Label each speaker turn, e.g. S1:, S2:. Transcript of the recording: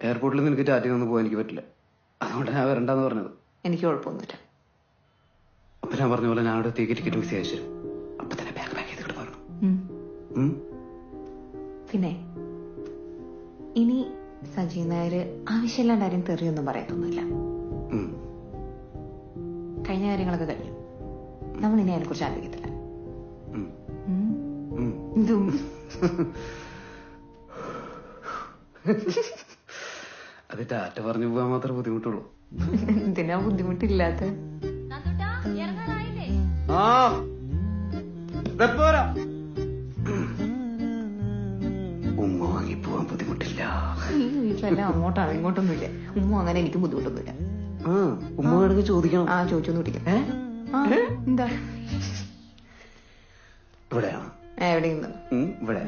S1: എയർപോർട്ടിൽ നിനക്ക് ടാറ്റയിൽ നിന്ന് പോകാൻ എനിക്ക് പറ്റില്ല. അതുകൊണ്ട് ഞാൻ വരണ്ടെന്ന് പറഞ്ഞത്.
S2: എനിക്ക് കുഴപ്പമൊന്നുമില്ല.
S1: അപ്പൊ ഞാൻ പറഞ്ഞ പോലെ ഞാൻ അവിടെ ടിക്കറ്റ് മിക്സ് അയച്ചു തരും. അപ്പൊ തന്നെ ബാഗ് ചെയ്തിട്ട് പറഞ്ഞു.
S2: പിന്നെ ഇനി സജി നായര് ആവശ്യമില്ലാണ്ട് ആരും തെറിയൊന്നും പറയത്തൊന്നുമില്ല. കഴിഞ്ഞ കാര്യങ്ങളൊക്കെ കഴിഞ്ഞു. നമ്മൾ ഇനി അതിനെ കുറിച്ച് ആലോചിക്കത്തില്ല.
S1: അത് ടാറ്റ പറഞ്ഞു പോകാൻ മാത്രമേ ബുദ്ധിമുട്ടുള്ളൂ.
S2: എന്തിനാ ബുദ്ധിമുട്ടില്ലാത്ത?
S1: ഉമ്മ വാങ്ങി പോവാൻ ബുദ്ധിമുട്ടില്ല.
S2: ഈ വീട്ടിലെല്ലാം അങ്ങോട്ടാണ്, ഇങ്ങോട്ടൊന്നുമില്ല. ഉമ്മ അങ്ങനെ എനിക്ക് ബുദ്ധിമുട്ടൊന്നുമില്ല.
S1: ഉമ്മ വേണമെങ്കിൽ ചോദിക്കണം.
S2: ചോദിച്ചൊന്നും പിടിക്കാം. എന്താ
S1: ഇവിടെയാണ്
S2: എവിടെയും
S1: ഇവിടെ